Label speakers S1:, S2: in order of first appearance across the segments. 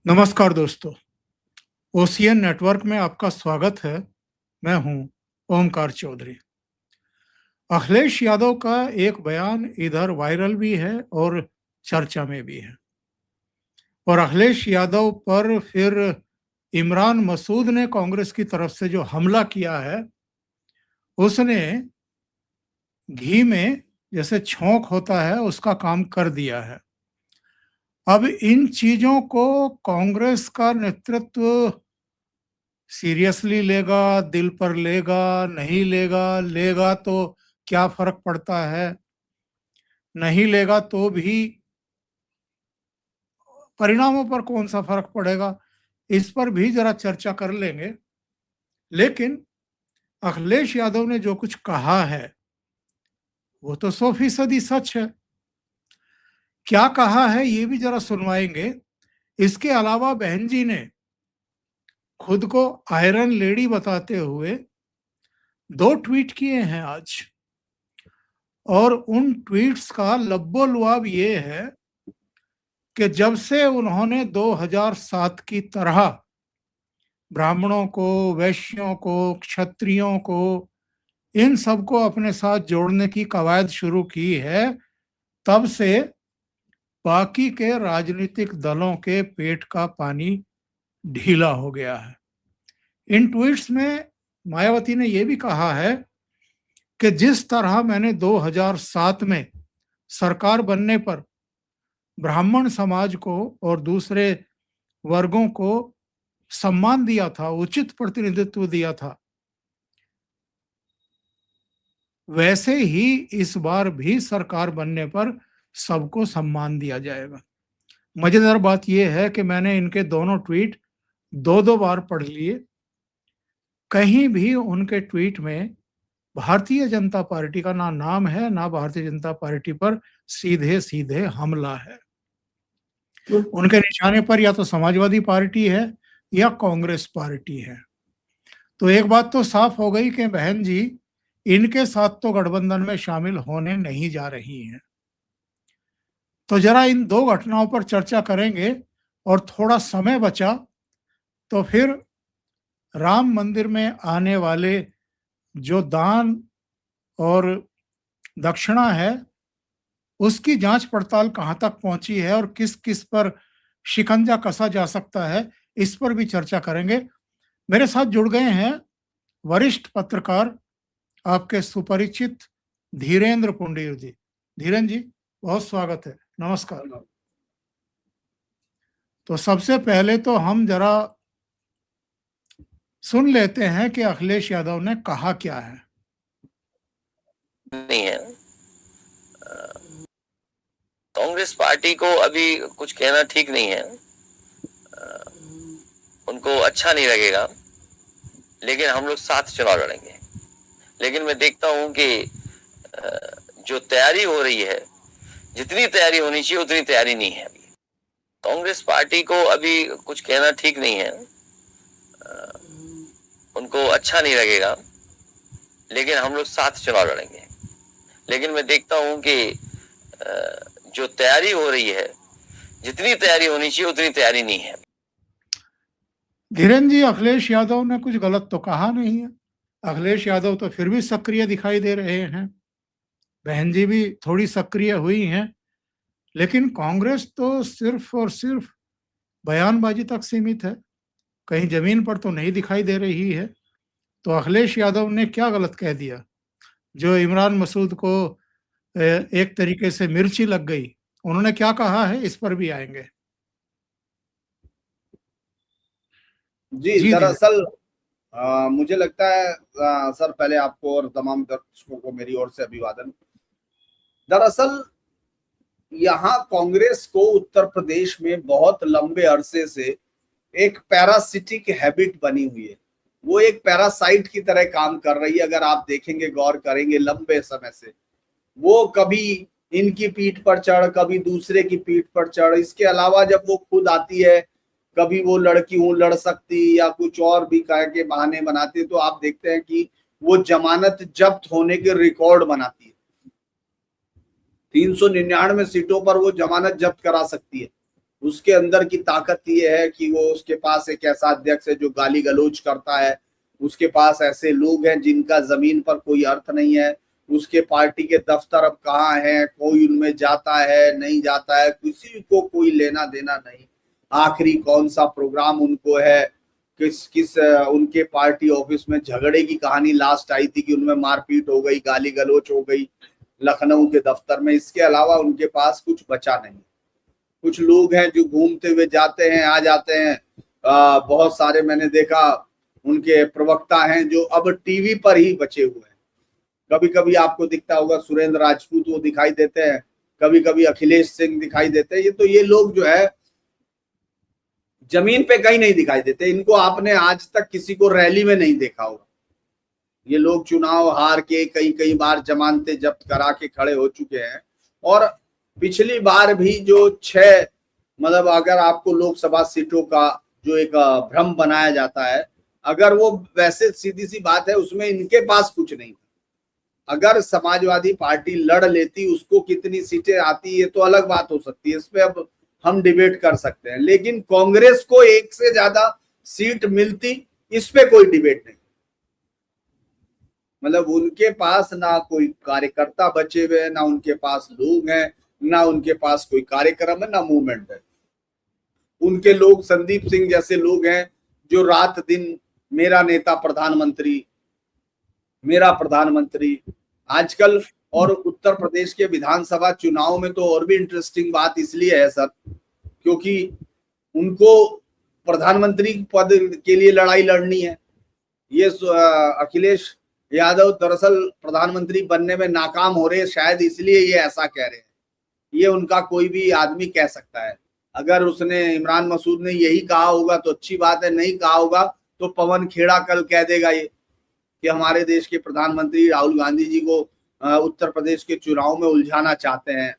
S1: नमस्कार दोस्तों, ocean network में आपका स्वागत है। मैं हूं ओमकार चौधरी। अखिलेश यादव का एक बयान इधर वायरल भी है और चर्चा में भी है। और अखिलेश यादव पर फिर इमरान मसूद ने कांग्रेस की तरफ से जो हमला किया है, उसने घी में जैसे छोंक होता है उसका काम कर दिया है। अब इन चीजों को कांग्रेस का नेतृत्व सीरियसली लेगा, दिल पर लेगा, नहीं लेगा, लेगा तो क्या फर्क पड़ता है, नहीं लेगा तो भी परिणामों पर कौन सा फर्क पड़ेगा, इस पर भी जरा चर्चा कर लेंगे। लेकिन अखिलेश यादव ने जो कुछ कहा है वो तो 100% सच है। क्या कहा है ये भी जरा सुनवाएंगे। इसके अलावा बहन जी ने खुद को आयरन लेडी बताते हुए 2 ट्वीट किए हैं आज, और उन ट्वीट्स का लब्बो-लुआब ये है कि जब से उन्होंने 2007 की तरह ब्राह्मणों को, वैश्यों को, क्षत्रियों को, इन सबको अपने साथ जोड़ने की कवायद शुरू की है, तब से बाकी के राजनीतिक दलों के पेट का पानी ढीला हो गया है। इन ट्वीट्स में मायावती ने यह भी कहा है कि जिस तरह मैंने 2007 में सरकार बनने पर ब्राह्मण समाज को और दूसरे वर्गों को सम्मान दिया था, उचित प्रतिनिधित्व दिया था, वैसे ही इस बार भी सरकार बनने पर सबको सम्मान दिया जाएगा। मजेदार बात यह है कि मैंने इनके दोनों ट्वीट 2-2 बार पढ़ लिए। कहीं भी उनके ट्वीट में भारतीय जनता पार्टी का ना नाम है, ना भारतीय जनता पार्टी पर सीधे सीधे हमला है। उनके निशाने पर या तो समाजवादी पार्टी है या कांग्रेस पार्टी है। तो एक बात तो साफ हो गई कि बहन जी इनके साथ तो गठबंधन में शामिल होने नहीं जा रही हैं। तो जरा इन 2 घटनाओं पर चर्चा करेंगे, और थोड़ा समय बचा तो फिर राम मंदिर में आने वाले जो दान और दक्षिणा है उसकी जांच पड़ताल कहां तक पहुंची है और किस किस पर शिकंजा कसा जा सकता है, इस पर भी चर्चा करेंगे। मेरे साथ जुड़ गए हैं वरिष्ठ पत्रकार, आपके सुपरिचित धीरेन्द्र पुंडीर जी। धीरेन्द्र जी, बहुत स्वागत है। नमस्कार। तो सबसे पहले तो हम जरा सुन लेते हैं कि अखिलेश यादव ने कहा क्या है।
S2: नहीं है, कांग्रेस पार्टी को अभी कुछ कहना ठीक नहीं है, उनको अच्छा नहीं लगेगा, लेकिन हम लोग साथ चुनाव लड़ेंगे। लेकिन मैं देखता हूं कि जो तैयारी हो रही है, जितनी तैयारी होनी चाहिए उतनी तैयारी नहीं है अभी। कांग्रेस पार्टी को अभी कुछ कहना ठीक नहीं है, उनको अच्छा नहीं लगेगा, लेकिन हम लोग साथ चुनाव लड़ेंगे। लेकिन मैं देखता हूं कि जो तैयारी हो रही है, जितनी तैयारी होनी चाहिए उतनी तैयारी नहीं है।
S1: धीरेन्द्र जी, अखिलेश यादव ने कुछ गलत तो कहा नहीं है। अखिलेश यादव तो फिर भी सक्रिय दिखाई दे रहे हैं, बहन जी भी थोड़ी सक्रिय हुई हैं, लेकिन कांग्रेस तो सिर्फ और सिर्फ बयानबाजी तक सीमित है, कहीं जमीन पर तो नहीं दिखाई दे रही है। तो अखिलेश यादव ने क्या गलत कह दिया जो इमरान मसूद को एक तरीके से मिर्ची लग गई? उन्होंने क्या कहा है, इस पर भी आएंगे।
S3: जी,
S1: जी
S3: दरअसल मुझे लगता है सर, पहले आपको और तमाम दर्शकों को मेरी ओर से अभिवादन। दरअसल यहाँ कांग्रेस को उत्तर प्रदेश में बहुत लंबे अरसे से एक पैरासिटिक हैबिट बनी हुई है। वो एक पैरासाइट की तरह काम कर रही है। अगर आप देखेंगे, गौर करेंगे, लंबे समय से वो कभी इनकी पीठ पर चढ़, कभी दूसरे की पीठ पर चढ़। इसके अलावा जब वो खुद आती है, कभी वो लड़की हूं लड़ सकती या कुछ और भी कह के बहाने बनाती है, तो आप देखते हैं कि वो जमानत जब्त होने के रिकॉर्ड बनाती है। 399 सीटों पर वो जमानत जब्त करा सकती है। उसके अंदर की ताकत ये है कि वो उसके पास एक ऐसा अध्यक्ष है जो गाली गलौज करता है, उसके पास ऐसे लोग हैं जिनका जमीन पर कोई अर्थ नहीं है, उसके पार्टी के दफ्तर अब कहाँ है, कोई उनमें जाता है नहीं जाता है, किसी को कोई लेना देना नहीं, आखिरी कौन सा प्रोग्राम उनको है, किस किस उनके पार्टी ऑफिस में झगड़े की कहानी लास्ट आई थी कि उनमें मारपीट हो गई, गाली गलौज हो गई लखनऊ के दफ्तर में, इसके अलावा उनके पास कुछ बचा नहीं। कुछ लोग हैं जो घूमते हुए जाते हैं आ जाते हैं, बहुत सारे मैंने देखा उनके प्रवक्ता हैं जो अब टीवी पर ही बचे हुए हैं। कभी कभी आपको दिखता होगा सुरेंद्र राजपूत वो दिखाई देते हैं, कभी कभी अखिलेश सिंह दिखाई देते हैं। ये लोग जो है जमीन पे कहीं नहीं दिखाई देते, इनको आपने आज तक किसी को रैली में नहीं देखा होगा। ये लोग चुनाव हार के कई बार जमानतें जब्त करा के खड़े हो चुके हैं, और पिछली बार भी जो 6 मतलब अगर आपको लोकसभा सीटों का जो एक भ्रम बनाया जाता है, अगर वो वैसे सीधी सी बात है उसमें इनके पास कुछ नहीं था। अगर समाजवादी पार्टी लड़ लेती उसको कितनी सीटें आती ये तो अलग बात हो सकती है, इस पे अब हम डिबेट कर सकते हैं, लेकिन कांग्रेस को 1 से ज्यादा सीट मिलती इस पे कोई डिबेट नहीं। मतलब उनके पास ना कोई कार्यकर्ता बचे हुए हैं, ना उनके पास लोग हैं, ना उनके पास कोई कार्यक्रम है, ना मूवमेंट है। उनके लोग संदीप सिंह जैसे लोग हैं जो रात दिन मेरा नेता प्रधानमंत्री, मेरा प्रधानमंत्री आजकल। और उत्तर प्रदेश के विधानसभा चुनाव में तो और भी इंटरेस्टिंग बात इसलिए है सर, क्योंकि उनको प्रधानमंत्री पद के लिए लड़ाई लड़नी है। ये अखिलेश यादव दरअसल प्रधानमंत्री बनने में नाकाम हो रहे हैं, शायद इसलिए ये ऐसा कह रहे हैं। ये उनका कोई भी आदमी कह सकता है। अगर उसने इमरान मसूद ने यही कहा होगा तो अच्छी बात है, नहीं कहा होगा तो पवन खेड़ा कल कह देगा ये कि हमारे देश के प्रधानमंत्री राहुल गांधी जी को उत्तर प्रदेश के चुनाव में उलझाना चाहते हैं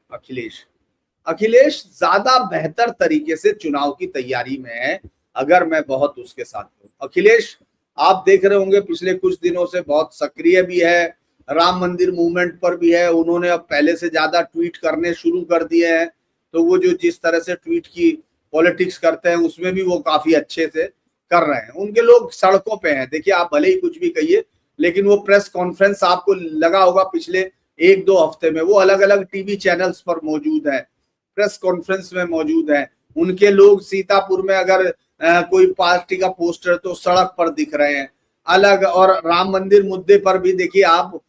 S3: अखिलेश ज्यादा बेहतर तरीके से चुनाव की तैयारी में है। अगर मैं बहुत उसके साथ हूँ, अखिलेश आप देख रहे होंगे पिछले कुछ दिनों से बहुत सक्रिय भी है, राम मंदिर मूवमेंट पर भी है। उन्होंने अब पहले से ज्यादा ट्वीट करने शुरू कर दिए हैं, तो वो जो जिस तरह से ट्वीट की पॉलिटिक्स करते हैं उसमें भी वो काफी अच्छे से कर रहे हैं। उनके लोग सड़कों पे हैं। देखिए आप भले ही कुछ भी कहिए, लेकिन वो प्रेस कॉन्फ्रेंस आपको लगा होगा पिछले 1-2 हफ्ते में वो अलग अलग टीवी चैनल्स पर मौजूद है, प्रेस कॉन्फ्रेंस में मौजूद है। उनके लोग सीतापुर में अगर कोई पार्टी का पोस्टर तो सड़क पर दिख रहे हैं अलग। और राम मंदिर मुद्दे पर भी देखिए आप,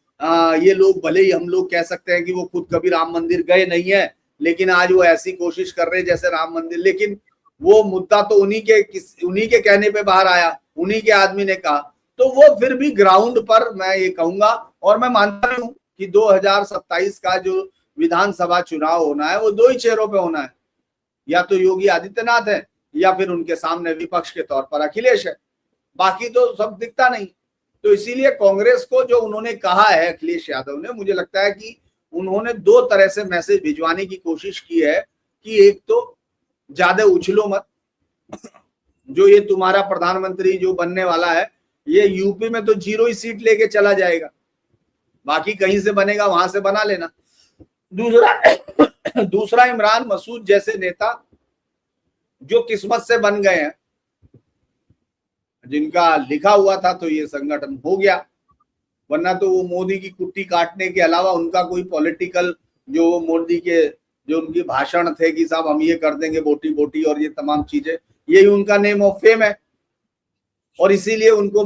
S3: ये लोग भले ही हम लोग कह सकते हैं कि वो खुद कभी राम मंदिर गए नहीं है, लेकिन आज वो ऐसी कोशिश कर रहे हैं जैसे राम मंदिर, लेकिन वो मुद्दा तो उन्हीं के कहने पे बाहर आया, उन्हीं के आदमी ने कहा। तो वो फिर भी ग्राउंड पर मैं ये कहूंगा, और मैं मानता हूं कि 2027 का जो विधानसभा चुनाव होना है वो 2 ही चेहरों पे होना है, या तो योगी आदित्यनाथ है या फिर उनके सामने विपक्ष के तौर पर अखिलेश है, बाकी तो सब दिखता नहीं। तो इसीलिए कांग्रेस को जो उन्होंने कहा है अखिलेश यादव ने, मुझे लगता है कि उन्होंने 2 तरह से मैसेज भिजवाने की कोशिश की है कि एक तो ज्यादा उछलो मत, जो ये तुम्हारा प्रधानमंत्री जो बनने वाला है ये यूपी में तो 0 ही सीट लेके चला जाएगा, बाकी कहीं से बनेगा वहां से बना लेना। दूसरा इमरान मसूद जैसे नेता जो किस्मत से बन गए हैं, जिनका लिखा हुआ था तो ये संगठन हो गया, वरना तो वो मोदी की कुट्टी काटने के अलावा उनका कोई पॉलिटिकल जो मोदी के जो उनकी भाषण थे कि साहब हम ये कर देंगे बोटी बोटी और ये तमाम चीजें, यही उनका नेम ऑफ फेम है। और इसीलिए उनको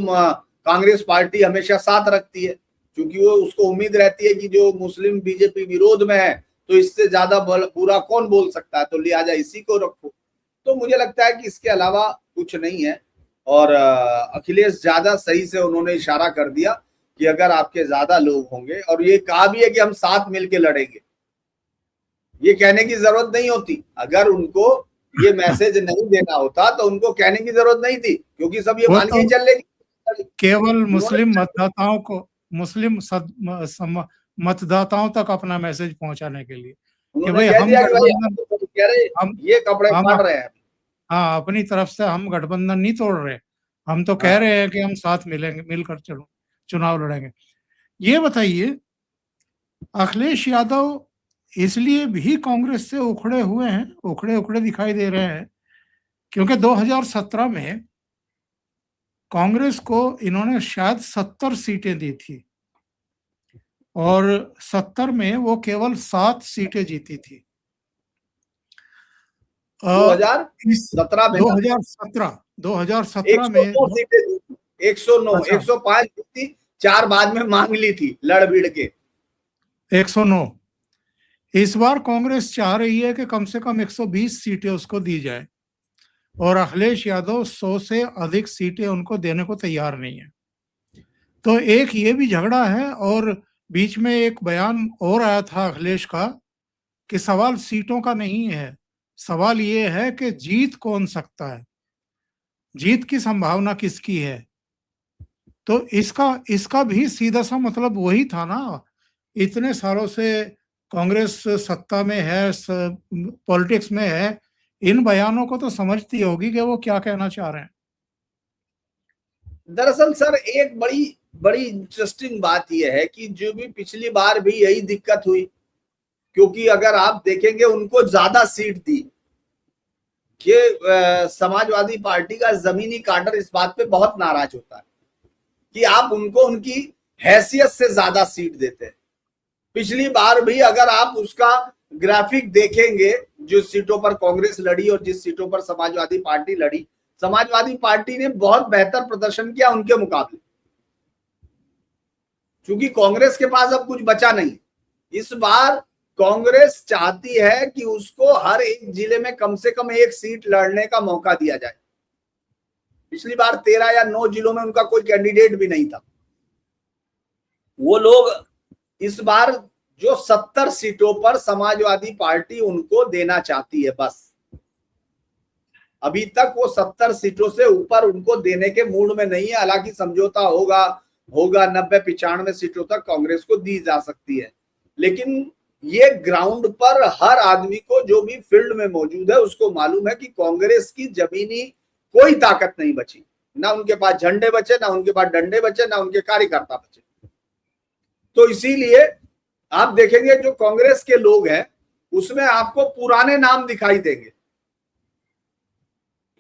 S3: कांग्रेस पार्टी हमेशा साथ रखती है, क्योंकि वो उसको उम्मीद रहती है कि जो मुस्लिम बीजेपी विरोध में है तो इससे ज्यादा बुरा कौन बोल सकता है, तो लिहाजा इसी को रखो। तो मुझे लगता है कि इसके अलावा कुछ नहीं है। और अखिलेश ज्यादा सही से उन्होंने इशारा कर दिया कि अगर आपके ज्यादा लोग होंगे, और ये कहा भी है कि हम साथ मिलके लड़ेंगे, ये कहने की जरूरत नहीं होती। अगर उनको ये मैसेज नहीं देना होता तो उनको कहने की जरूरत नहीं थी, क्योंकि सब ये मान के चल लेंगे
S1: केवल मुस्लिम मतदाताओं को, मुस्लिम मतदाताओं तक अपना मैसेज पहुंचाने के लिए कि भाई हम
S3: ये कपड़े फाड़ रहे हैं।
S1: हाँ, अपनी तरफ से हम गठबंधन नहीं तोड़ रहे, हम तो कह रहे हैं कि हम साथ मिलेंगे, मिलकर चुनाव लड़ेंगे। ये बताइए, अखिलेश यादव इसलिए भी कांग्रेस से उखड़े हुए हैं, उखड़े उखड़े दिखाई दे रहे हैं, क्योंकि 2017 में कांग्रेस को इन्होंने शायद 70 सीटें दी थी और 70 में वो केवल 7 सीटें जीती थी।
S3: 2017 में
S1: 2017 में
S3: 109 सीटें दी थी, 109,
S1: अच्छा।
S3: 105 थी, 4 बाद में मांग ली थी लड़ भिड़ के।
S1: 109। इस बार कांग्रेस चाह रही है कि कम से कम 120 सीटें उसको दी जाए और अखिलेश यादव 100 से अधिक सीटें उनको देने को तैयार नहीं है। तो एक ये भी झगड़ा है और बीच में एक बयान और आया था अखिलेश का कि सवाल सीटों का नहीं है, सवाल ये है कि जीत कौन सकता है, जीत की संभावना किसकी है। तो इसका भी सीधा सा मतलब वही था ना, इतने सालों से कांग्रेस सत्ता में है, पॉलिटिक्स में है, इन बयानों को तो समझती होगी कि वो क्या कहना चाह रहे हैं।
S3: दरअसल सर एक बड़ी इंटरेस्टिंग बात यह है कि जो भी पिछली बार भी यही दिक्कत हुई, क्योंकि अगर आप देखेंगे उनको ज्यादा सीट दी कि समाजवादी पार्टी का जमीनी काडर इस बात पे बहुत नाराज होता है कि आप उनको उनकी हैसियत से ज्यादा सीट देते हैं। पिछली बार भी अगर आप उसका ग्राफिक देखेंगे, जो सीटों पर कांग्रेस लड़ी और जिस सीटों पर समाजवादी पार्टी लड़ी, समाजवादी पार्टी ने बहुत बेहतर प्रदर्शन किया उनके मुकाबले, क्योंकि कांग्रेस के पास अब कुछ बचा नहीं। इस बार कांग्रेस चाहती है कि उसको हर एक जिले में कम से कम एक सीट लड़ने का मौका दिया जाए। पिछली बार 13 या 9 जिलों में उनका कोई कैंडिडेट भी नहीं था। वो लोग इस बार जो 70 सीटों पर समाजवादी पार्टी उनको देना चाहती है, बस अभी तक वो 70 सीटों से ऊपर उनको देने के मूड में नहीं है। हालांकि समझौता होगा 90-95 सीटों तक कांग्रेस को दी जा सकती है, लेकिन ये ग्राउंड पर हर आदमी को जो भी फील्ड में मौजूद है उसको मालूम है कि कांग्रेस की जमीनी कोई ताकत नहीं बची, ना उनके पास झंडे बचे, ना उनके पास डंडे बचे, ना उनके कार्यकर्ता बचे। तो इसीलिए आप देखेंगे जो कांग्रेस के लोग हैं उसमें आपको पुराने नाम दिखाई देंगे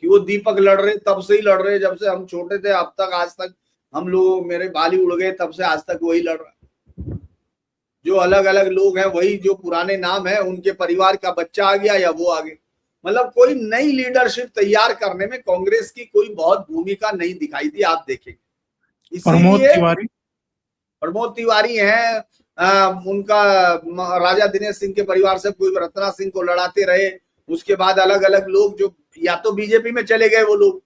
S3: कि वो दीपक लड़ रहे, तब से ही लड़ रहे, जब से हम छोटे थे अब तक, आज तक हम लोग, मेरे बाल ही उड़ गए, तब से आज तक वही लड़ रहा। जो अलग अलग लोग हैं वही जो पुराने नाम है, उनके परिवार का बच्चा आ गया या वो आ गए। मतलब कोई नई लीडरशिप तैयार करने में कांग्रेस की कोई बहुत भूमिका नहीं दिखाई दी, आप देखेंगे। इसीलिए प्रमोद तिवारी हैं, उनका राजा दिनेश सिंह के परिवार से कोई रत्ना सिंह को लड़ाते रहे, उसके बाद अलग अलग लोग जो या तो बीजेपी में चले गए वो लोग,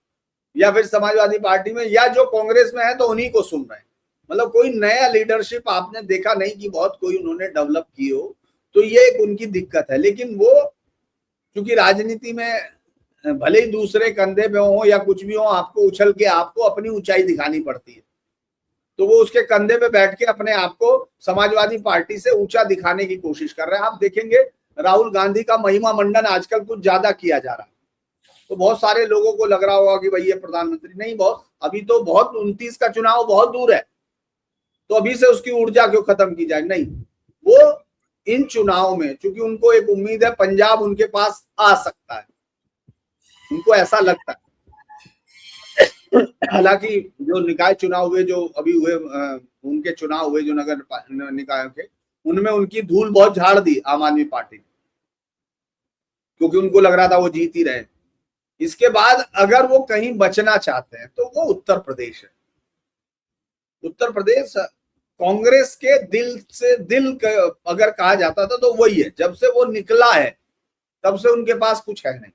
S3: या फिर समाजवादी पार्टी में, या जो कांग्रेस में है तो उन्हीं को सुन रहे हैं। मतलब कोई नया लीडरशिप आपने देखा नहीं कि बहुत कोई उन्होंने डेवलप की हो, तो ये एक उनकी दिक्कत है। लेकिन वो क्योंकि राजनीति में भले ही दूसरे कंधे पे हो या कुछ भी हो, आपको उछल के आपको अपनी ऊंचाई दिखानी पड़ती है, तो वो उसके कंधे पे बैठ के अपने आप को समाजवादी पार्टी से ऊंचा दिखाने की कोशिश कर रहे हैं। आप देखेंगे राहुल गांधी का महिमा मंडन आजकल कुछ ज्यादा किया जा रहा है, तो बहुत सारे लोगों को लग रहा होगा कि भाई ये प्रधानमंत्री नहीं, बहुत अभी तो बहुत 29 का चुनाव बहुत दूर है, तो अभी से उसकी ऊर्जा क्यों खत्म की जाए। नहीं, वो इन चुनाव में चूंकि उनको एक उम्मीद है पंजाब उनके पास आ सकता है, उनको ऐसा लगता है। हालांकि जो निकाय चुनाव हुए, जो अभी हुए, उनके चुनाव हुए जो नगर निकायों के, उनमें उनकी धूल बहुत झाड़ दी आम आदमी पार्टी ने, क्योंकि उनको लग रहा था वो जीत ही रहे। इसके बाद अगर वो कहीं बचना चाहते हैं तो वो उत्तर प्रदेश है। उत्तर प्रदेश कांग्रेस के दिल से दिल अगर कहा जाता था तो वही है। जब से वो निकला है तब से उनके पास कुछ है नहीं।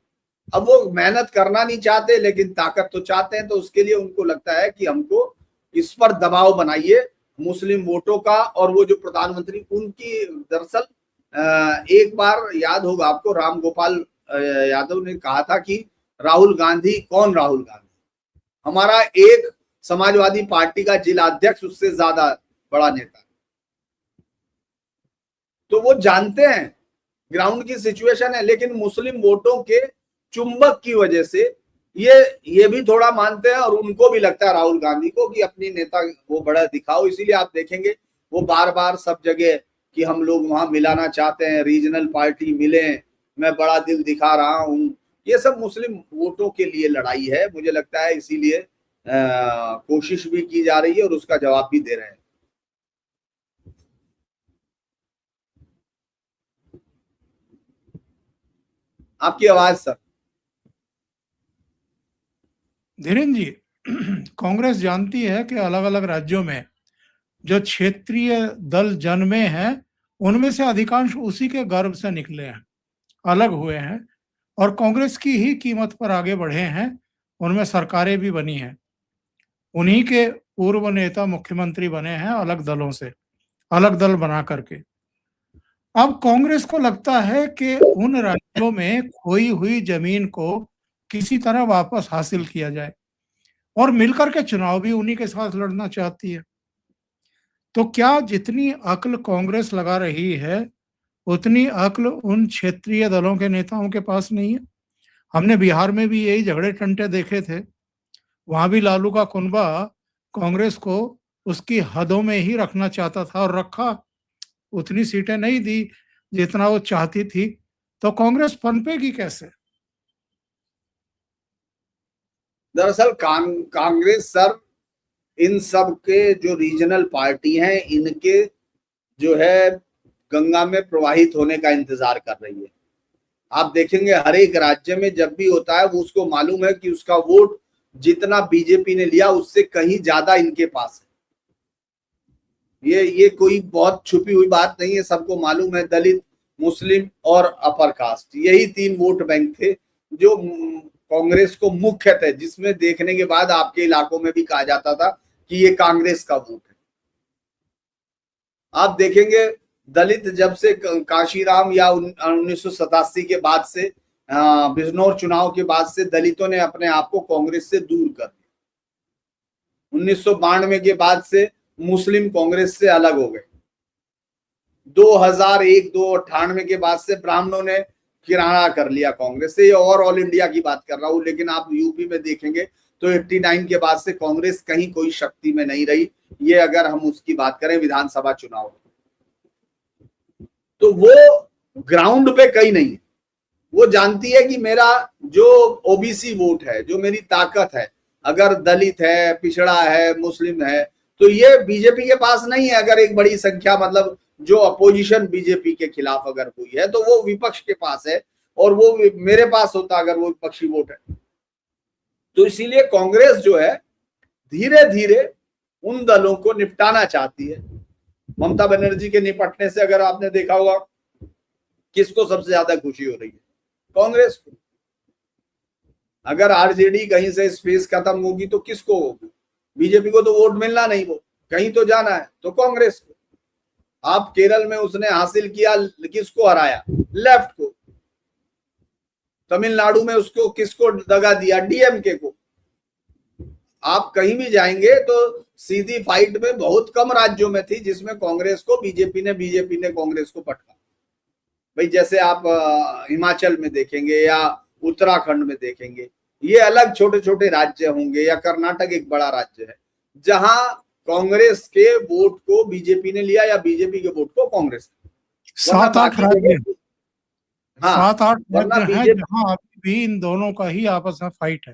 S3: अब वो मेहनत करना नहीं चाहते, लेकिन ताकत तो चाहते हैं, तो उसके लिए उनको लगता है कि हमको इस पर दबाव बनाइए मुस्लिम वोटों का। और वो जो प्रधानमंत्री उनकी, दरअसल एक बार याद होगा आपको, राम गोपाल यादव ने कहा था कि राहुल गांधी, कौन राहुल गांधी, हमारा एक समाजवादी पार्टी का जिला अध्यक्ष उससे ज्यादा बड़ा नेता। तो वो जानते हैं ग्राउंड की सिचुएशन है, लेकिन मुस्लिम वोटों के चुंबक की वजह से ये भी थोड़ा मानते हैं, और उनको भी लगता है राहुल गांधी को कि अपनी नेता वो बड़ा दिखाओ। इसीलिए आप देखेंगे वो बार बार सब जगह कि हम लोग वहां मिलाना चाहते हैं, रीजनल पार्टी मिले, मैं बड़ा दिल दिखा रहा हूं, ये सब मुस्लिम वोटों के लिए लड़ाई है मुझे लगता है। इसीलिए कोशिश भी की जा रही है और उसका जवाब भी दे रहे हैं। आपकी आवाज सर।
S1: धीरेन्द्र जी, कांग्रेस जानती है कि अलग अलग राज्यों में जो क्षेत्रीय दल जन्मे हैं उनमें से अधिकांश उसी के गर्भ से निकले हैं, अलग हुए हैं और कांग्रेस की ही कीमत पर आगे बढ़े हैं। उनमें सरकारें भी बनी हैं, उन्हीं के पूर्व नेता मुख्यमंत्री बने हैं अलग दलों से, अलग दल बना करके। अब कांग्रेस को लगता है कि उन राज्यों में खोई हुई जमीन को किसी तरह वापस हासिल किया जाए और मिलकर के चुनाव भी उन्हीं के साथ लड़ना चाहती है। तो क्या जितनी अक्ल कांग्रेस लगा रही है उतनी अक्ल उन क्षेत्रीय दलों के नेताओं के पास नहीं है? हमने बिहार में भी यही झगड़े टंटे देखे थे, वहां भी लालू का कुनबा कांग्रेस को उसकी हदों में ही रखना चाहता था और रखा, उतनी सीटें नहीं दी जितना वो चाहती थी। तो कांग्रेस पनपेगी कैसे?
S3: दरअसल कांग्रेस सर इन सब के जो रीजनल पार्टी हैं इनके जो है गंगा में प्रवाहित होने का इंतजार कर रही है। आप देखेंगे हर एक राज्य में जब भी होता है वो उसको मालूम है कि उसका वोट जितना बीजेपी ने लिया उससे कहीं ज्यादा इनके पास है। ये कोई बहुत छुपी हुई बात नहीं है, सबको मालूम है। दलित, मुस्लिम और अपर कास्ट, यही 3 वोट बैंक थे जो कांग्रेस को मुख्य थे, जिसमें देखने के बाद आपके इलाकों में भी कहा जाता था कि ये कांग्रेस का वोट है। आप देखेंगे दलित जब से काशीराम या 1987 के बाद से बिजनौर चुनाव के बाद से दलितों ने अपने आप को कांग्रेस से दूर कर दिया। 1992 के बाद से मुस्लिम कांग्रेस से अलग हो गए। 2001-98 के बाद से ब्राह्मणों ने किराना कर लिया कांग्रेस से। और ऑल इंडिया की बात कर रहा हूं, लेकिन आप यूपी में देखेंगे तो 89 के बाद से कांग्रेस कहीं कोई शक्ति में नहीं रही। ये अगर हम उसकी बात करें विधानसभा चुनाव, तो वो ग्राउंड पे कहीं नहीं है। वो जानती है कि मेरा जो ओबीसी वोट है, जो मेरी ताकत है, अगर दलित है, पिछड़ा है, मुस्लिम है, तो ये बीजेपी के पास नहीं है। अगर एक बड़ी संख्या मतलब जो अपोजिशन बीजेपी के खिलाफ अगर हुई है तो वो विपक्ष के पास है, और वो मेरे पास होता अगर वो विपक्षी वोट है। तो इसीलिए कांग्रेस जो है धीरे धीरे उन दलों को निपटाना चाहती है। ममता बनर्जी के निपटने से अगर आपने देखा होगा किसको सबसे ज्यादा खुशी हो रही है? कांग्रेस को। अगर आरजेडी कहीं से स्पेस खत्म होगी तो किसको होगी? बीजेपी को तो वोट मिलना नहीं, वो कहीं तो जाना है, तो कांग्रेस को। आप केरल में उसने हासिल किया, किसको हराया? लेफ्ट को। तमिलनाडु में उसको किसको दगा दिया? डीएमके को। आप कहीं भी जाएंगे तो सीधी फाइट में बहुत कम राज्यों में थी जिसमें कांग्रेस को बीजेपी ने कांग्रेस को पटका। भाई जैसे आप हिमाचल में देखेंगे या उत्तराखंड में देखेंगे, ये अलग छोटे छोटे राज्य होंगे, या कर्नाटक एक बड़ा राज्य है जहां कांग्रेस के वोट को बीजेपी ने लिया या बीजेपी के वोट को कांग्रेस ने।
S1: 7-8 राज्य,
S3: हाँ,
S1: 7-8
S3: वरना
S1: राज्य हैं
S3: बीजेपी
S1: जहां अभी भी इन दोनों का ही आपस में फाइट है।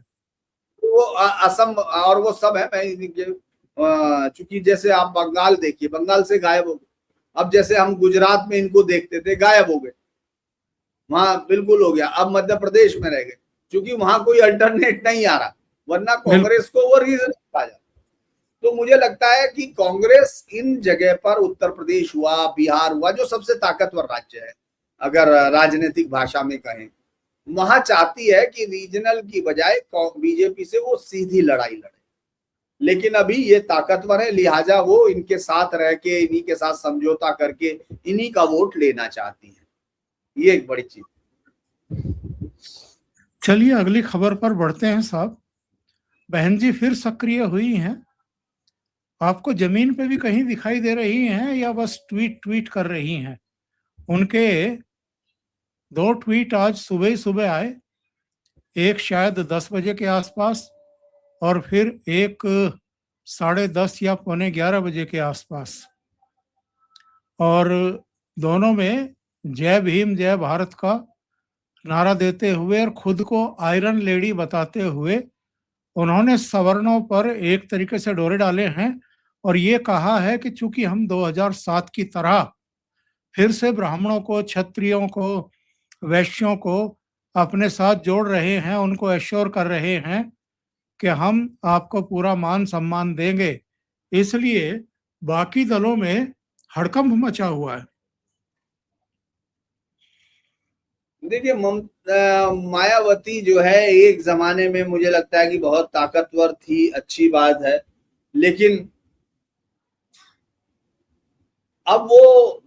S3: वो असम और वो सब है। मैं चूंकि जैसे आप बंगाल देखिए, बंगाल से गायब हो गए। अब जैसे हम गुजरात में इनको देखते थे, गायब हो गए, वहां बिल्कुल हो गया। अब मध्य प्रदेश में रह गए क्योंकि वहां कोई अल्टरनेट नहीं आ रहा, वरना कांग्रेस को वो रीजन आ जाता। तो मुझे लगता है कि कांग्रेस इन जगह पर, उत्तर प्रदेश हुआ, बिहार हुआ, जो सबसे ताकतवर राज्य है अगर राजनीतिक भाषा में कहें, वहां चाहती है कि रीजनल की बजाय बीजेपी से वो सीधी लड़ाई लड़े। लेकिन अभी ये ताकतवर है, लिहाजा वो इनके साथ रह के, इन्हीं के साथ समझौता करके इन्हीं का वोट लेना चाहती है। ये एक बड़ी चीज।
S1: चलिए अगली खबर पर बढ़ते हैं साहब। बहन जी फिर सक्रिय हुई हैं, आपको जमीन पे भी कहीं दिखाई दे रही हैं या बस ट्वीट कर रही हैं? उनके 2 ट्वीट आज सुबह ही सुबह आए, एक शायद 10 बजे के आसपास और फिर एक 10:30 या 11:15 बजे के आसपास। और दोनों में जय भीम जय भारत का नारा देते हुए और खुद को आयरन लेडी बताते हुए उन्होंने सवर्णों पर एक तरीके से डोरे डाले हैं और ये कहा है कि चूंकि हम 2007 की तरह फिर से ब्राह्मणों को, क्षत्रियों को, वैश्यों को अपने साथ जोड़ रहे हैं, उनको एश्योर कर रहे हैं कि हम आपको पूरा मान सम्मान देंगे, इसलिए बाकी दलों में हड़कंप मचा हुआ है।
S3: देखिए, मायावती जो है एक जमाने में मुझे लगता है कि बहुत ताकतवर थी, अच्छी बात है, लेकिन अब वो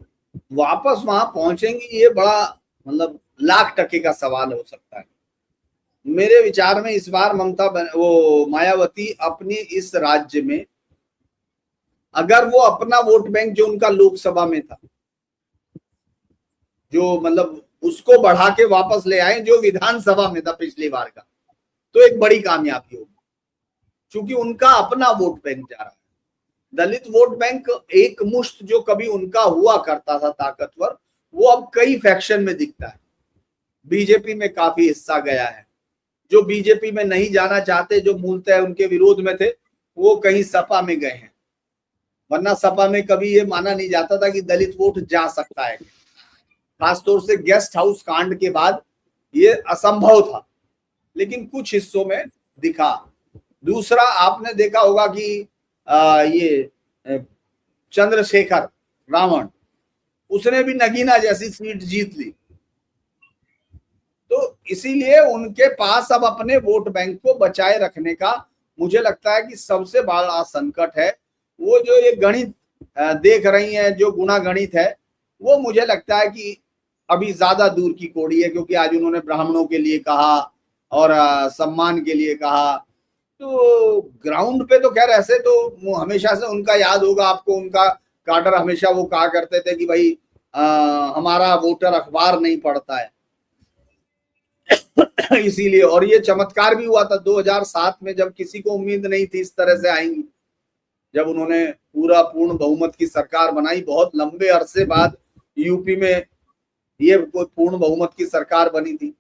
S3: वापस वहां पहुंचेंगी ये बड़ा मतलब लाख टके का सवाल हो सकता है। मेरे विचार में इस बार वो मायावती अपनी इस राज्य में अगर वो अपना वोट बैंक जो उनका लोकसभा में था, जो मतलब उसको बढ़ा के वापस ले आए जो विधानसभा में था पिछली बार का, तो एक बड़ी कामयाबी होगी, क्योंकि उनका अपना वोट बैंक जा रहा है। दलित वोट बैंक एक मुश्त जो कभी उनका हुआ करता था ताकतवर, वो अब कई फैक्शन में दिखता है। बीजेपी में काफी हिस्सा गया है, जो बीजेपी में नहीं जाना चाहते, जो मूलतः उनके विरोध में थे, वो कहीं सपा में गए हैं, वरना सपा में कभी ये माना नहीं जाता था कि दलित वोट जा सकता है। खासतौर से गेस्ट हाउस कांड के बाद ये असंभव था, लेकिन कुछ हिस्सों में दिखा। दूसरा, आपने देखा होगा कि ये चंद्रशेखर रावण, उसने भी नगीना जैसी सीट जीत ली, तो इसीलिए उनके पास अब अपने वोट बैंक को बचाए रखने का मुझे लगता है कि सबसे बड़ा संकट है। वो जो ये गणित देख रही हैं, जो गुणा गणित है, वो मुझे लगता है कि अभी ज्यादा दूर की कौड़ी है, क्योंकि आज उन्होंने ब्राह्मणों के लिए कहा और सम्मान के लिए कहा, तो ग्राउंड पे तो खैर ऐसे तो हमेशा से उनका याद होगा आपको, उनका काडर हमेशा वो कहा करते थे कि भाई हमारा वोटर अखबार नहीं पढ़ता है इसीलिए। और ये चमत्कार भी हुआ था 2007 में, जब किसी को उम्मीद नहीं थी इस तरह से आएंगी, जब उन्होंने पूरा पूर्ण बहुमत की सरकार बनाई। बहुत लंबे अरसे बाद यूपी में ये कोई पूर्ण बहुमत की सरकार बनी थी,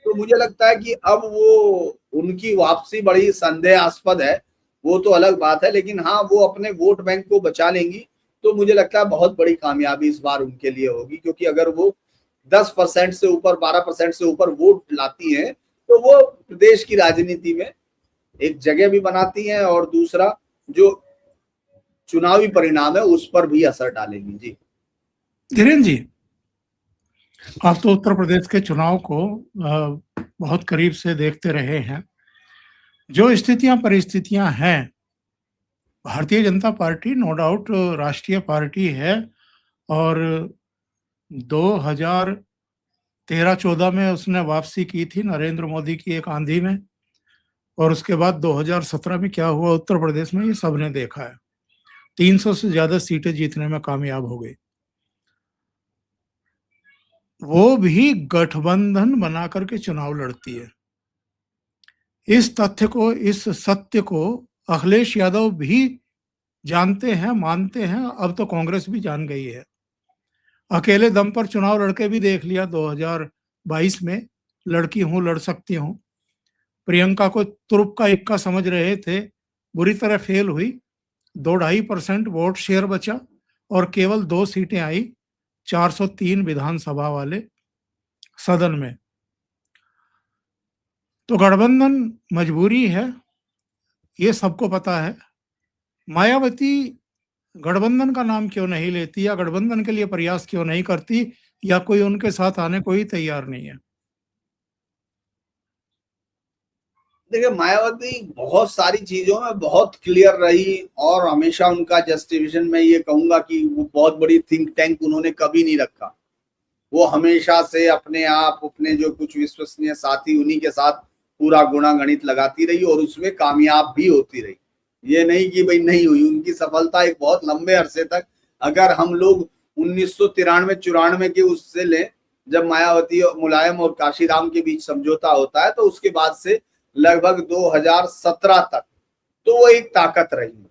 S3: तो मुझे लगता है कि अब वो उनकी वापसी बड़ी संदेहास्पद है, वो तो अलग बात है, लेकिन हाँ, वो अपने वोट बैंक को बचा लेंगी तो मुझे लगता है बहुत बड़ी कामयाबी इस बार उनके लिए होगी, क्योंकि अगर वो 10% से ऊपर, 12% से ऊपर वोट लाती हैं तो वो प्रदेश की राजनीति में एक जगह भी बनाती हैं, और दूसरा जो चुनावी परिणाम है उस पर भी असर डालेंगी। जी
S1: धीरेन्द्र जी, आप तो उत्तर प्रदेश के चुनाव को बहुत करीब से देखते रहे हैं। जो स्थितियां परिस्थितियां हैं, Bharatiya Janata party no doubt राष्ट्रीय पार्टी है, और 2013-14 में उसने वापसी की थी नरेंद्र मोदी की एक आंधी में, और उसके बाद 2017 में क्या हुआ उत्तर प्रदेश में ये सबने देखा है। 300 से ज्यादा सीटें जीतने में कामयाब हो गई। वो भी गठबंधन बना करके चुनाव लड़ती है। इस तथ्य को, इस सत्य को अखिलेश यादव भी जानते हैं, मानते हैं, अब तो कांग्रेस भी जान गई है। अकेले दम पर चुनाव लड़के भी देख लिया 2022 में, लड़की हूं, लड़ सकती हूं। प्रियंका को तुरुप का इक्का समझ रहे थे, बुरी तरह फेल हुई। 2-2.5% वोट शेयर बचा और केवल 2 सीटें आई 403 विधानसभा वाले सदन में। तो गठबंधन मजबूरी है, ये सबको पता है। मायावती गठबंधन का नाम क्यों नहीं लेती, या गठबंधन के लिए प्रयास क्यों नहीं करती, या कोई उनके साथ आने को ही तैयार नहीं है?
S3: देखिए, मायावती बहुत सारी चीजों में बहुत क्लियर रही, और हमेशा उनका जस्टिफिकेशन मैं ये कहूंगा कि वो बहुत बड़ी थिंक टैंक उन्होंने कभी नहीं रखा। वो हमेशा से अपने आप, अपने जो कुछ विश्वसनीय साथी, उन्हीं के साथ पूरा गुणा गणित लगाती रही और उसमें कामयाब भी होती रही। ये नहीं कि भाई नहीं हुई, उनकी सफलता एक बहुत लंबे अरसे तक, अगर हम लोग 1993-94 के उससे लें, जब मायावती और मुलायम और काशीराम के बीच समझौता होता है, तो उसके बाद से लगभग 2017 तक तो वो एक ताकत रही,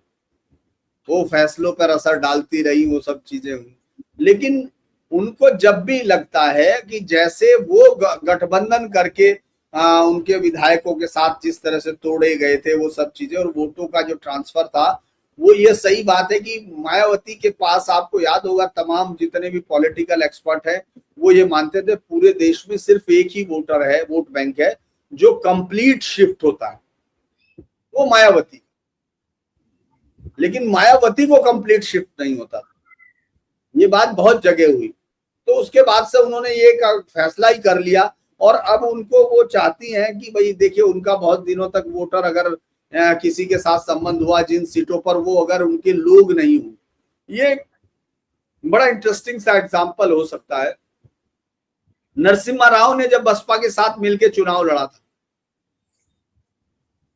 S3: वो फैसलों पर असर डालती रही, वो सब चीजें हुई। लेकिन उनको जब भी लगता है कि जैसे वो गठबंधन करके उनके विधायकों के साथ जिस तरह से तोड़े गए थे वो सब चीजें और वोटों का जो ट्रांसफर था, वो ये सही बात है कि मायावती के पास, आपको याद होगा, तमाम जितने भी पॉलिटिकल एक्सपर्ट है वो ये मानते थे पूरे देश में सिर्फ एक ही वोटर है, वोट बैंक है जो कंप्लीट शिफ्ट होता है, वो मायावती। लेकिन मायावती को कंप्लीट शिफ्ट नहीं होता, ये बात बहुत जगह हुई। तो उसके बाद से उन्होंने ये फैसला ही कर लिया और अब उनको वो चाहती हैं कि भाई देखिए, उनका बहुत दिनों तक वोटर अगर किसी के साथ संबंध हुआ जिन सीटों पर, वो अगर उनके लोग नहीं हुए, ये बड़ा इंटरेस्टिंग सा एग्जाम्पल हो सकता है। नरसिम्हा राव ने जब बसपा के साथ मिलकर चुनाव लड़ा था,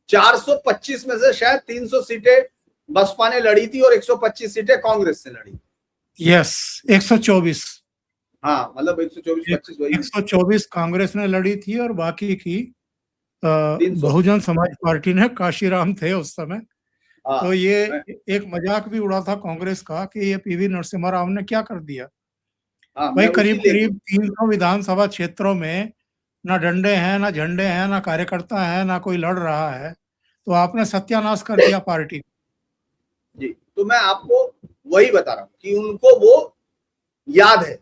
S3: 425 में से शायद 300 सीटें बसपा ने लड़ी थी और 125 सीटें कांग्रेस से लड़ी।
S1: यस, 124।
S3: हाँ, मतलब 124-25 वही,
S1: 124 कांग्रेस ने लड़ी थी और बाकी की बहुजन समाज पार्टी ने, काशीराम थे उस समय। तो ये एक मजाक भी उड़ा था कांग्रेस का कि ये पीवी नरसिम्हा राव ने क्या कर दिया। भाई करीब करीब 300 विधानसभा क्षेत्रों में ना डंडे हैं, ना झंडे हैं, ना कार्यकर्ता है, ना कोई लड़ रहा है, तो आपने सत्यानाश कर दिया पार्टी
S3: जी। तो मैं आपको वही बता रहा हूं कि उनको वो याद है,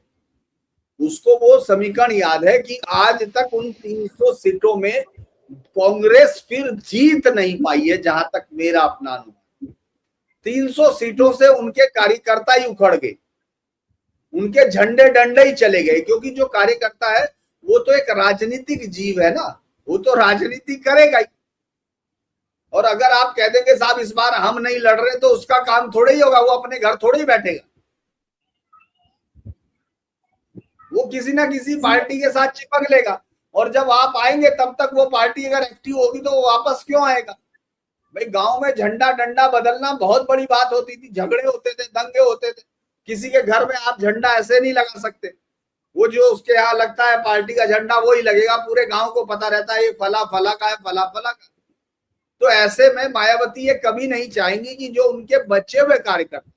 S3: उसको वो समीकरण याद है कि आज तक उन 300 सीटों में कांग्रेस फिर जीत नहीं पाई है। जहां तक मेरा अपना अनुभव, 300 सीटों से उनके कार्यकर्ता ही उखड़ गए, उनके झंडे डंडे ही चले गए, क्योंकि जो कार्यकर्ता है वो तो एक राजनीतिक जीव है ना, वो तो राजनीति करेगा ही। और अगर आप कह देंगे साहब इस बार हम नहीं लड़ रहे, तो उसका काम थोड़े ही होगा, वो अपने घर थोड़े ही बैठेगा, वो किसी ना किसी पार्टी के साथ चिपक लेगा। और जब आप आएंगे तब तक वो पार्टी अगर एक्टिव होगी तो वो वापस क्यों आएगा। भाई गांव में झंडा डंडा बदलना बहुत बड़ी बात होती थी, झगड़े होते थे, दंगे होते थे, किसी के घर में आप झंडा ऐसे नहीं लगा सकते, वो जो उसके यहाँ लगता है पार्टी का झंडा वो ही लगेगा, पूरे गांव को पता रहता है ये फला फला का है, फला फला का। तो ऐसे में मायावती ये कभी नहीं चाहेंगी कि जो उनके बचे हुए कार्यकर्ता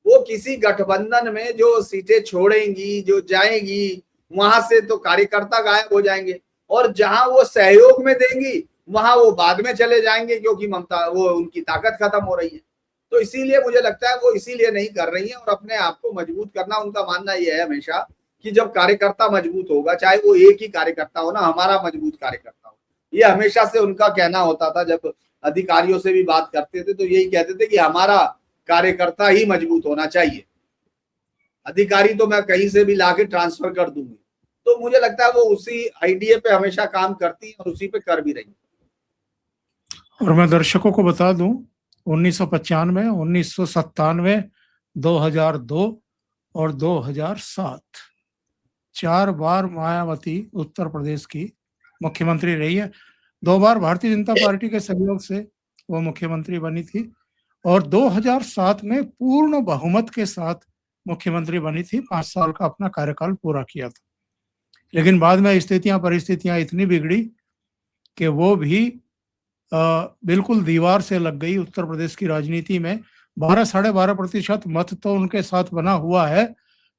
S3: वो किसी गठबंधन में जो सीटें छोड़ेंगी, जो जाएंगी, वहां से तो कार्यकर्ता गायब हो जाएंगे, और जहां वो सहयोग में देंगी वहां वो बाद में चले जाएंगे, क्योंकि ममता वो उनकी ताकत खत्म हो रही है। तो इसीलिए मुझे लगता है वो इसीलिए नहीं कर रही है। और अपने आप को मजबूत करना, उनका मानना यह है हमेशा कि जब कार्यकर्ता मजबूत होगा, चाहे वो एक ही कार्यकर्ता हो ना, हमारा मजबूत कार्यकर्ता हो, ये हमेशा से उनका कहना होता था। जब अधिकारियों से भी बात करते थे तो यही कहते थे कि हमारा कार्यकर्ता ही मजबूत होना चाहिए, अधिकारी तो मैं कहीं से भी लाके ट्रांसफर कर दूंगी। तो मुझे लगता है वो उसी आइडिया पे हमेशा काम करती है और उसी पे कर भी रही है।
S1: और मैं दर्शकों को बता दूं, 1995, 1997, 2002 और 2007 4 बार मायावती उत्तर प्रदेश की मुख्यमंत्री रही है। 2 बार भारतीय जनता पार्टी के सहयोग से वो मुख्यमंत्री बनी थी और 2007 में पूर्ण बहुमत के साथ मुख्यमंत्री बनी थी। 5 साल का अपना कार्यकाल पूरा किया था। लेकिन बाद में परिस्थितियां इतनी बिगड़ी कि वो भी बिल्कुल दीवार से लग गई उत्तर प्रदेश की राजनीति में। 12-12.5% मत तो उनके साथ बना हुआ है,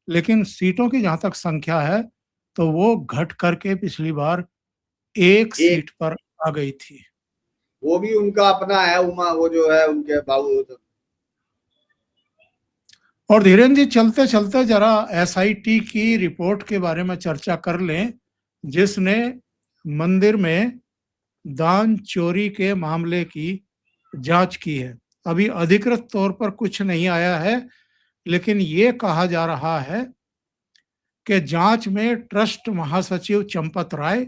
S1: लेकिन सीटों की जहां तक संख्या है तो वो घट करके पिछली बार एक सीट पर आ गई थी।
S3: वो भी उनका अपना है, उमा, वो जो है उनके बाबू।
S1: और धीरेन्द्र जी, चलते चलते जरा एसआईटी की रिपोर्ट के बारे में चर्चा कर लें, जिसने मंदिर में दान चोरी के मामले की जांच की है। अभी अधिकृत तौर पर कुछ नहीं आया है, लेकिन ये कहा जा रहा है कि जांच में ट्रस्ट महासचिव चंपत राय,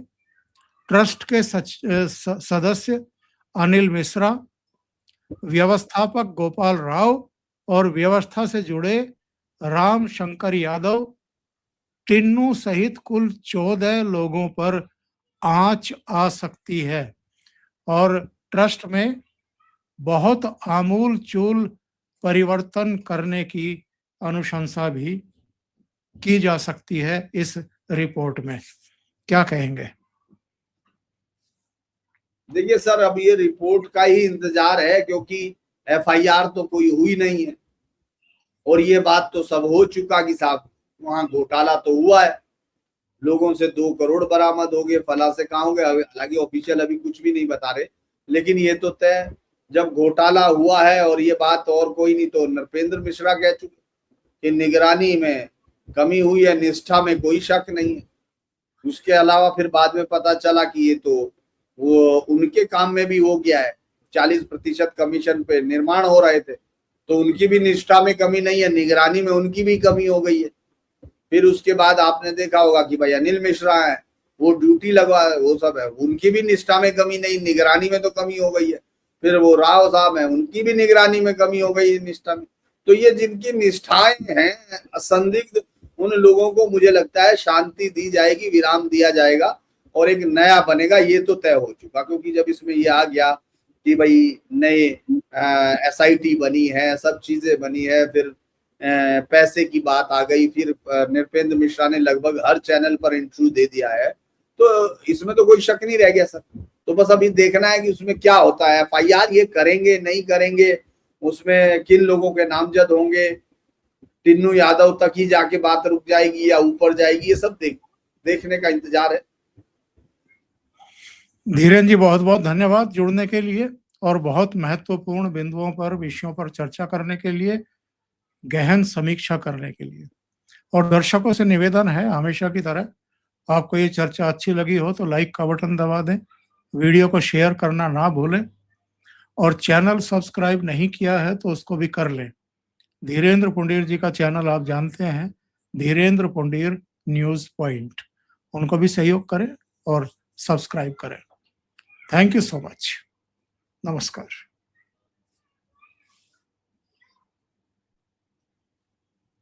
S1: ट्रस्ट के सदस्य अनिल मिश्रा, व्यवस्थापक गोपाल राव और व्यवस्था से जुड़े राम शंकर यादव, टिन्नू सहित कुल 14 लोगों पर आंच आ सकती है और ट्रस्ट में बहुत आमूल चूल परिवर्तन करने की अनुशंसा भी की जा सकती है इस रिपोर्ट में। क्या कहेंगे?
S3: देखिए सर, अब ये रिपोर्ट का ही इंतजार है, क्योंकि एफआईआर तो कोई हुई नहीं है। और ये बात तो सब हो चुका कि साहब वहां घोटाला तो हुआ है, लोगों से 2 करोड़ बरामद हो गए, फला से कहाँ हो गए, हालांकि ऑफिशियल अभी कुछ भी नहीं बता रहे, लेकिन ये तो तय जब घोटाला हुआ है। और ये बात और कोई नहीं तो नृपेंद्र मिश्रा कह चुके कि निगरानी में कमी हुई है, निष्ठा में कोई शक नहीं है। उसके अलावा फिर बाद में पता चला कि ये तो वो उनके काम में भी हो गया है, 40% कमीशन पे निर्माण हो रहे थे, तो उनकी भी निष्ठा में कमी नहीं है, निगरानी में उनकी भी कमी हो गई है। फिर उसके बाद आपने देखा होगा कि भाई अनिल मिश्रा है, वो ड्यूटी लगवा, वो सब है, उनकी भी निष्ठा में कमी नहीं, निगरानी में तो कमी हो गई है। फिर वो राव साहब है, उनकी भी निगरानी में कमी हो गई है, निष्ठा में। तो ये जिनकी निष्ठाएं हैं असंदिग्ध, उन लोगों को मुझे लगता है शांति दी जाएगी, विराम दिया जाएगा और एक नया बनेगा, ये तो तय हो चुका। क्योंकि जब इसमें ये आ गया कि भाई नए SIT बनी है, सब चीजें बनी है, फिर पैसे की बात आ गई, फिर नृपेंद्र मिश्रा ने लगभग हर चैनल पर इंटरव्यू दे दिया है, तो इसमें तो कोई शक नहीं रह गया सर। तो बस अभी देखना है कि उसमें क्या होता है, FIR ये करेंगे नहीं करेंगे, उसमें किन लोगों के नामजद होंगे, टिन्नू यादव तक ही जाके बात रुक जाएगी या ऊपर जाएगी, ये सब देखने का इंतजार है।
S1: धीरेन जी बहुत बहुत धन्यवाद जुड़ने के लिए और बहुत महत्वपूर्ण बिंदुओं पर, विषयों पर चर्चा करने के लिए, गहन समीक्षा करने के लिए। और दर्शकों से निवेदन है हमेशा की तरह, आपको ये चर्चा अच्छी लगी हो तो लाइक का बटन दबा दें, वीडियो को शेयर करना ना भूलें और चैनल सब्सक्राइब नहीं किया है तो उसको भी कर लें। धीरेन्द्र पुंडीर जी का चैनल आप जानते हैं, धीरेन्द्र पुंडीर न्यूज पॉइंट, उनको भी सहयोग करें और सब्सक्राइब करें। Thank you so much. नमस्कार।